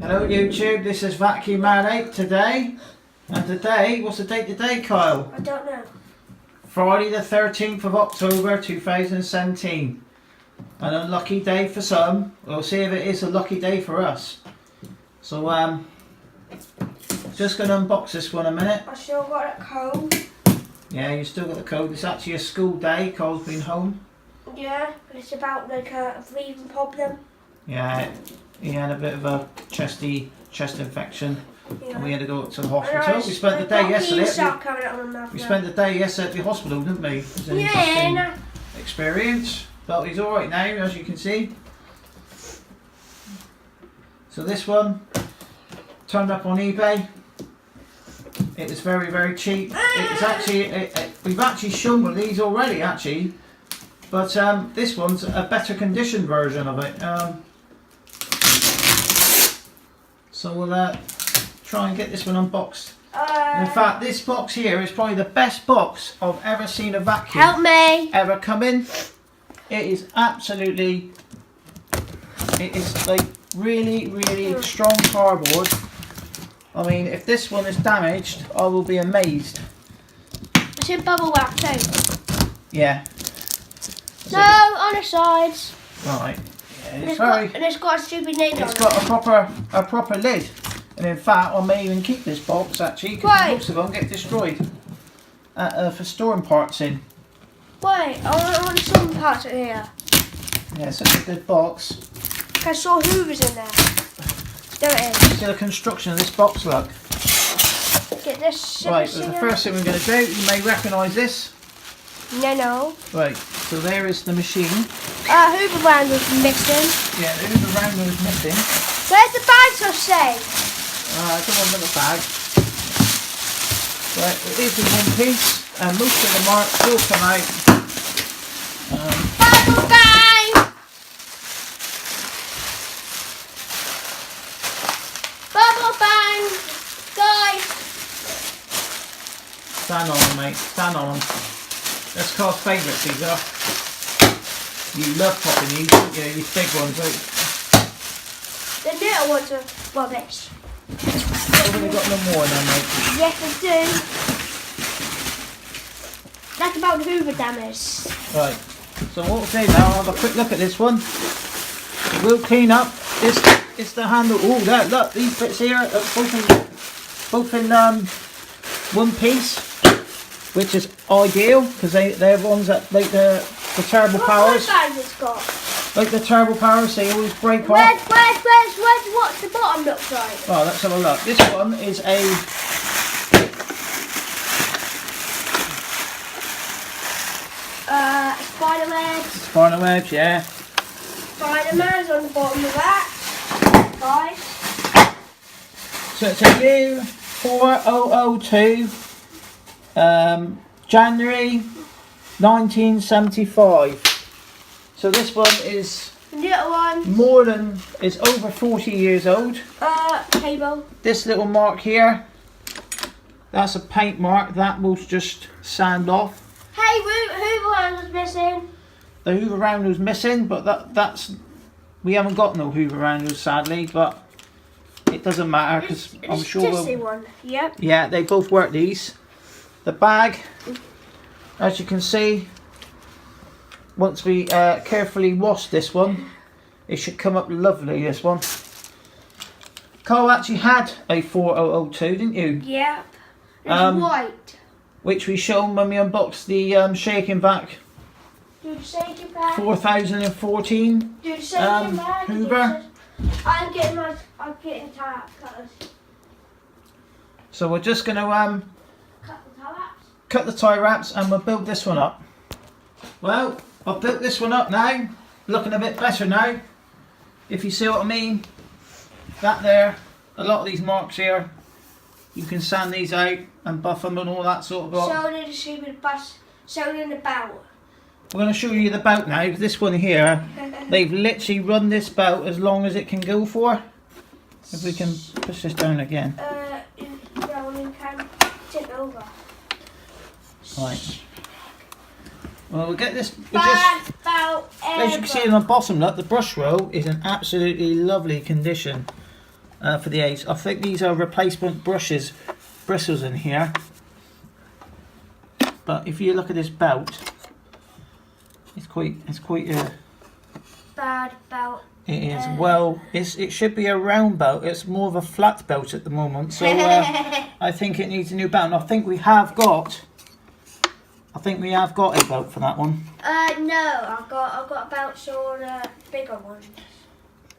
Hello YouTube, this is Vacuum Man 8 today. And today, what's the date today, Kyle? I don't know. Friday the 13th of October 2017. An unlucky day for some. We'll see if it is a lucky day for us. So just going to unbox this one a minute. I still got a cold. Yeah, you still got the code. It's actually a school day. Kyle's been home. Yeah, but it's about like a breathing problem. Yeah, he had a bit of a chest infection. Yeah. And we had to go to the hospital. We spent the day yesterday. We Now. spent the day yesterday at the hospital, didn't we? It was an interesting experience. But he's alright now, as you can see. So this one turned up on eBay. It was very, very cheap. It was actually, we've actually shown one of these already, actually. But this one's a better condition version of it. So we'll try and get this one unboxed. In fact, this box here is probably the best box I've ever seen a vacuum Help me! ever come in. It is absolutely, it is like really, really strong cardboard. I mean, if this one is damaged, I will be amazed. It's in bubble wrap too. Yeah. No, on the sides. Right. Yeah, And it's got a stupid name on it. It's got a proper lid. And in fact, I may even keep this box actually, because most of them get destroyed for storing parts in. Wait, I want some parts in here. Yeah, such a good box. I saw Hoover's in there. There it is. Look at the construction of this box, look. Get this. Right, well, the first thing we're going to do, you may recognise this. No. Right, so there is the machine. Hoover brand was missing. Yeah, the Hoover Rounder is missing. Where's the bags I say? I don't want another bag. Right, it is in one piece, and most of the marks will come out. Bubble bang! Bubble bang! Guys! Stand on them, mate. Stand on them. That's Carl's favourites, these are. You love popping these, don't you? These big ones, right? The little ones are rubbish. I've only got no more now, mate. Yes, I do. That's about Hoover damage. Right. So what we'll do now, I'll have a quick look at this one. We'll clean up. This is the handle. Oh, there, look, these bits here are both in one piece, which is ideal because they're ones that like the turbo powers. What size it's got? Like the turbo powers, they always break off. What's the bottom look like? Oh, let's have a look. This one is a spider webs. spider webs, yeah. Spider-Man's on the bottom of that. Guys. So it's a U4002, January 1975. So this one is Little one. is over 40 years old. Cable. This little mark here, that's a paint mark. That will just sand off. Hey, Hoover one was missing. The Hoover Rounder's missing, but that's we haven't got no Hoover Rounders sadly, but it doesn't matter because I'm sure we'll. One. Yep. Yeah, they both work these. The bag, as you can see, once we carefully wash this one, it should come up lovely, this one. Carl actually had a 4002, didn't you? Yep. It's white. Which we shown when we unboxed the Shaking Back Do the shaking bag. 4014 Do the shaking bag. Hoover. I'm getting tire cutters. So we're just going to Cut the tire wraps. cut the tie wraps and we'll build this one up. Well, I've built this one up now, looking a bit better now, if you see what I mean. That there, a lot of these marks here, you can sand these out and buff them and all that sort of lot. So in the belt. We're going to show you the belt now. This one here, they've literally run this belt as long as it can go for. If we can push this down again. You can tip over. Right. Well, we'll get this. Belt As you can see in the bottom, look, the brush roll is in absolutely lovely condition. for the A's. I think these are replacement bristles in here. But if you look at this belt, it's quite bad belt. It is. Well, it should be a round belt. It's more of a flat belt at the moment. So I think it needs a new belt. And I think we have got a belt for that one. No, I've got belts for the bigger ones.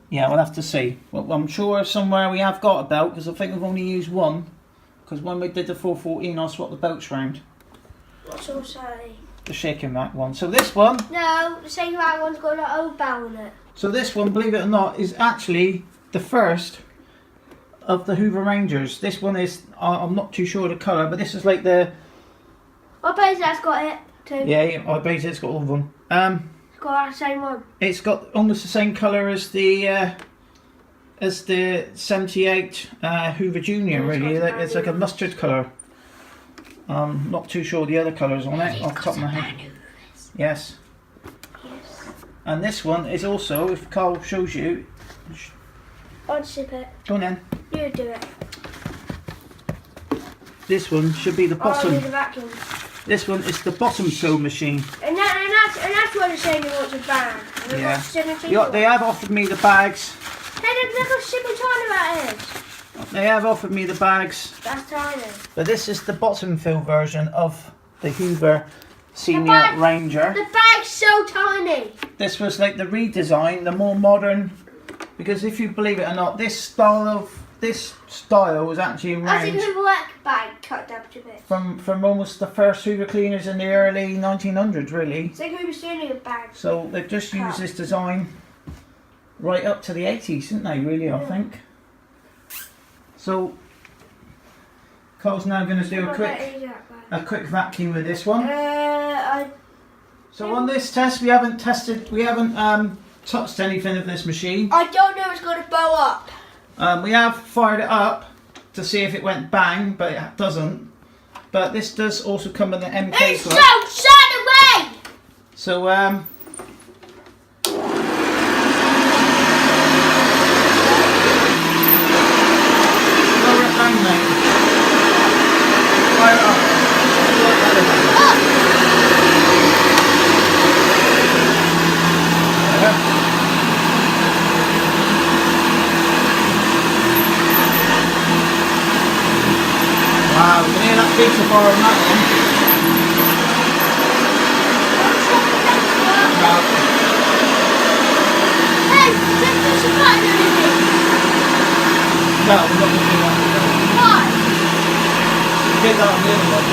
Yeah, we'll have to see. Well, I'm sure somewhere we have got a belt because I think we've only used one. Because when we did the 414, I swapped the belts round. What's also The shaking rack one. So this one. No, the shaking rack one's got an old belt on it. So this one, believe it or not, is actually the first of the Hoover Rangers. This one is, I'm not too sure of the colour, but this is like the... I bet that's got it too. Yeah, I bet it's got all of them. It's got the same one. It's got almost the same colour as the 78 Hoover Junior, really. It's like a mustard colour. Not too sure the other colours on it off the top of my head. Yes. And this one is also, if Carl shows you... I'll sip it. Go on then. You do it. This one should be the bottom. I'll do the vacuum. This one is the bottom sew machine. And that's what they're saying they want to ban. Yeah. They have offered me the bags. Hey, look how simple tiny that is. They have offered me the bags. That's tiny. But this is the bottom fill version of the Hoover Senior Ranger. The bag's so tiny. This was like the redesign, the more modern, because if you believe it or not, this style was actually I around think the work bag cut down to bits. from almost the first Hoover cleaners in the early 1900s, really. It's like Hoover Senior bag. So they've just used this design right up to the 80s, didn't they, really, I think. So Cole's now going to do a quick vacuum with this one. So on this test, we haven't touched anything of this machine. I don't know if it's going to blow up. We have fired it up to see if it went bang, but it doesn't. But this does also come with an MK It's plug. so shut away! So lower it down, mate. Fire it up. Wow, you can hear that pizza bar on that one. Hey, just push the button on it. No, we're not going to do that. Why? You did that on the other one.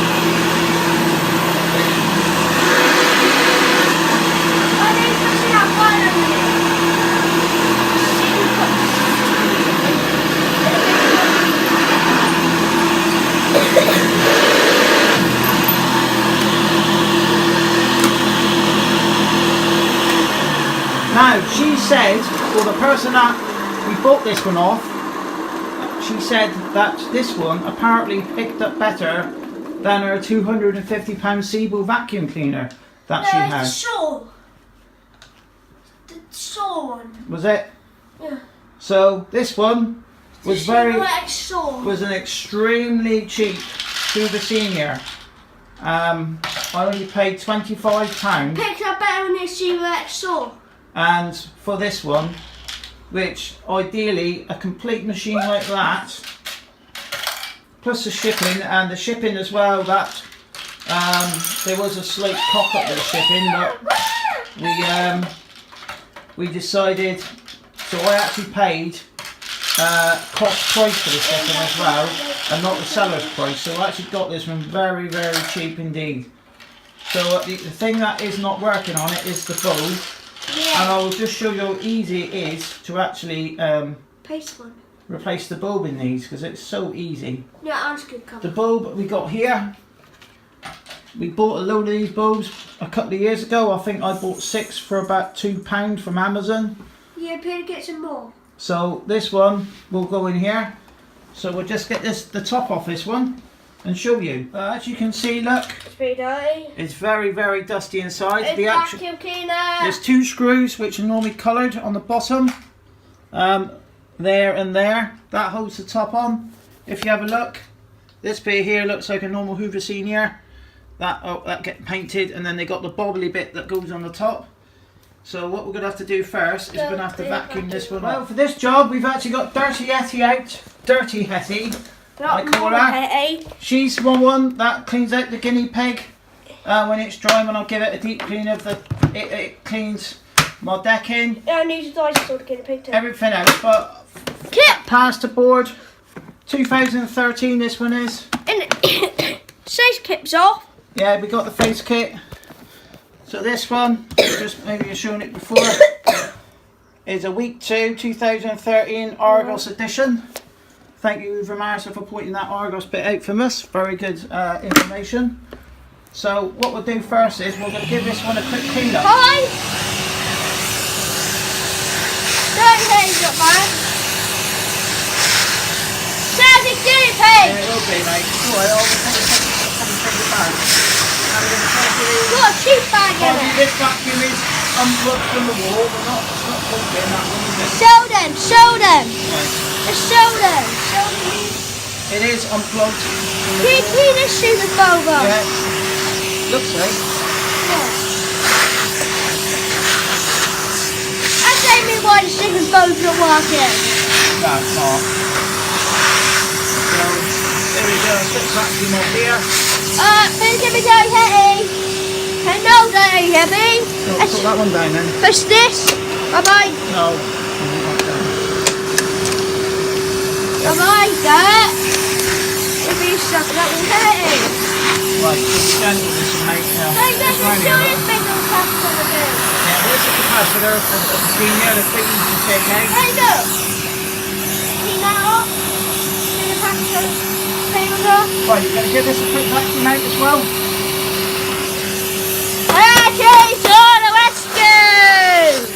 Why are you pushing that button on it? Now, she said, well, the person that we bought this one off, she said that this one apparently picked up better than her £250 Seabull vacuum cleaner that she had. The saw one. Was it? Yeah. So this one was was an extremely cheap Hoover Senior. I only paid £25. Picked up better than this T-Rex saw. And for this one, which ideally a complete machine like that, plus the shipping and the shipping as well, that there was a slight cock up with the shipping, but we decided, so I actually paid cost price for the shipping as well, and not the seller's price. So I actually got this one very, very cheap indeed. So the thing that is not working on it is the bulb. Yeah. And I will just show you how easy it is to actually replace the bulb in these, because it's so easy. Yeah, that's good. The bulb we got here, we bought a load of these bulbs a couple of years ago. I think I bought 6 for about £2 from Amazon. Yeah, better get some more. So this one will go in here. So we'll just get the top off this one and show you. As you can see, look. It's pretty dirty. It's very, very dusty inside. It's vacuum cleaner. There's 2 screws which are normally coloured on the bottom. there and there. That holds the top on. If you have a look, this bit here looks like a normal Hoover Senior. That gets painted, and then they got the bobbly bit that goes on the top. So what we're going to have to do first is we're going to have to vacuum this one. Well, for this job we've actually got Dirty Hetty out. Dirty Hetty, I call her. She's the one that cleans out the guinea pig when it's dry. When I give it a deep clean of it cleans my decking. Yeah, I need to dice the guinea pig too. Everything else, but plasterboard. 2013 this one is. And says kips off. Yeah, we got the face kit. So this one, just maybe you've shown it before, is a week 2, 2013 Argos edition. Thank you, Hoover Master, for pointing that Argos bit out from us. Very good information. So what we'll do first is we're going to give this one a quick clean up. Hi! Don't change it, man. Says it's guinea pig! Yeah, it will be, mate. Alright, I'll take it back. Got a cheap bag in it. This vacuum is unplugged from the wall. It's not plugged in, that one, is it? Show them, show them. Right. Just show them. Show them. It is unplugged. Can you clean this through the over? Yeah. Looks like. Yeah. That's only why the second phone's not working. No, it's not. So, there we go. Let's put the vacuum up here. Please give me Dirty Hetty. No, Dirty Hetty. No, put that one down then. Push this. Bye-bye. No. Bye-bye, Dirt. If you suck it up with Hetty. Right, just be gentle with this one, mate. Hey, there's a serious big old capacitor to do. Yeah, there's the capacitor of the senior, the thing you can take out. Hey, look. Clean that off. Clean the capacitor. Right, you're going to give this a quick vacuum out as well? Okay, to the rescue!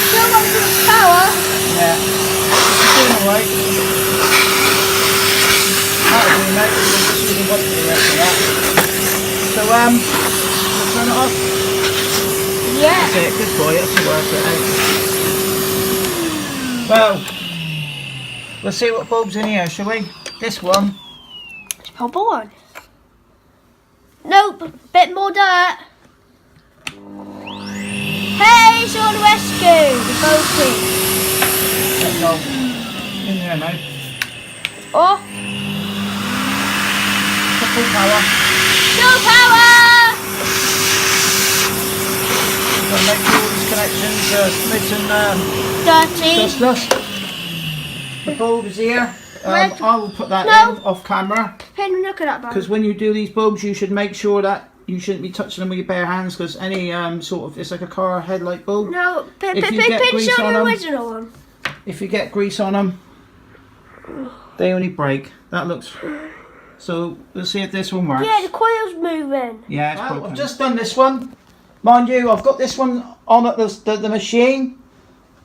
Still got too much power. Yeah. It's doing alright. That'll do, mate. We'll just use the white for the rest of that. So, we'll turn it off. Yeah. That's it, good boy, that's the work it out. Well, we'll see what bulb's in here, shall we? This one. It's purple one. Nope, bit more dirt. Hey, it's on rescue. The boating. Let's go. In there now. Oh. Full power. No power. So make sure all these connections are smidge and Dirty. dustless. The bulb is here. I will put that in off camera. Pen, look at that, because when you do these bulbs, you should make sure that you shouldn't be touching them with your bare hands, because any sort of, it's like a car headlight bulb. No, if you get grease on the them, original one. If you get grease on them, they only break. That looks. So we'll see if this one works. Yeah, the coil's moving. Yeah, it's I've just done this one. Mind you, I've got this one on at the machine.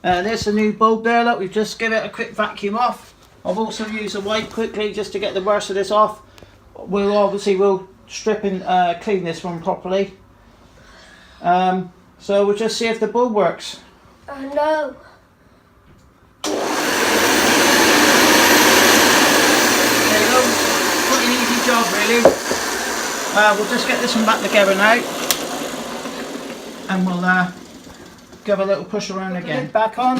There's a new bulb there. Look, we've just given it a quick vacuum off. I've also used a wipe quickly just to get the worst of this off. We'll strip and clean this one properly. So we'll just see if the bulb works. Oh no. There you go. Quite an easy job, really. We'll just get this one back together now, and we'll give a little push around again. Back on.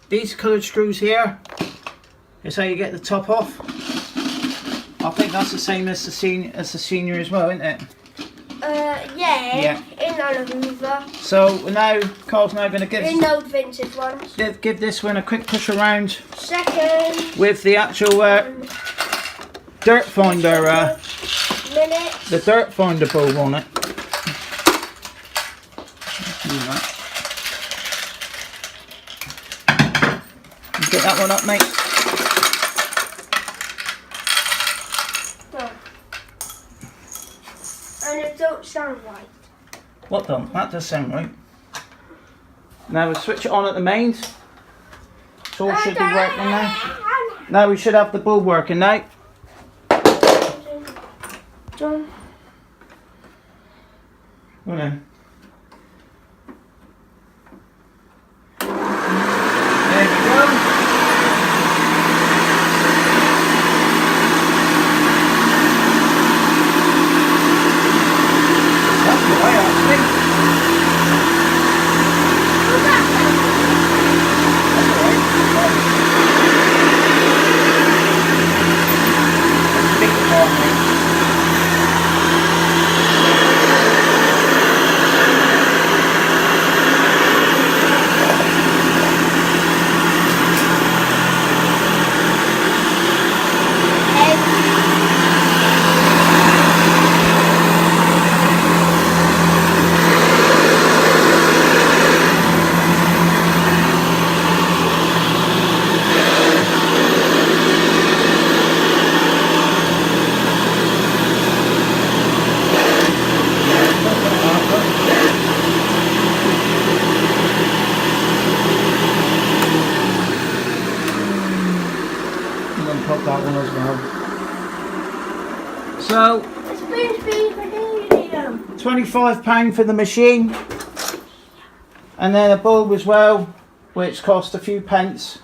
These coloured screws here is how you get the top off. I think that's the same as the senior as well, isn't it? Yeah. In old Hoover. So now Carl's now going to give old vintage ones. Give this one a quick push around. Second. With the actual dirt finder. Minute. The dirt finder bulb on it. Get that one up, mate. No. And it don't sound right. What don't? That does sound right. Now we'll switch it on at the mains. It all should be working now. Now we should have the bulb working now. John. Come on then. There we go. That's the way actually. What's that? That's alright. That's a big part, mate. I'm going to pop that one as well. So, It's been for medium. £25 for the machine, and then a bulb as well, which cost a few pence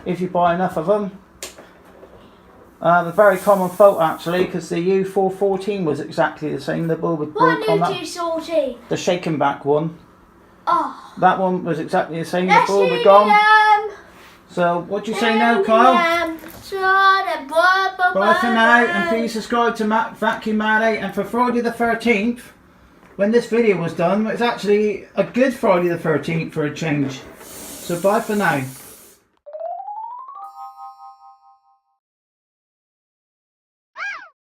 if you buy enough of them. A very common fault actually, because the U4002 was exactly the same. The bulb would What broke on new that. 240? The shaken back one. Oh. That one was exactly the same. The Let's bulb see had gone. them. So what do you say now, Kyle? Bye Bye for now, and please subscribe to Vacuum Man 8. And for Friday the 13th, when this video was done, it's actually a good Friday the 13th for a change. So bye for now.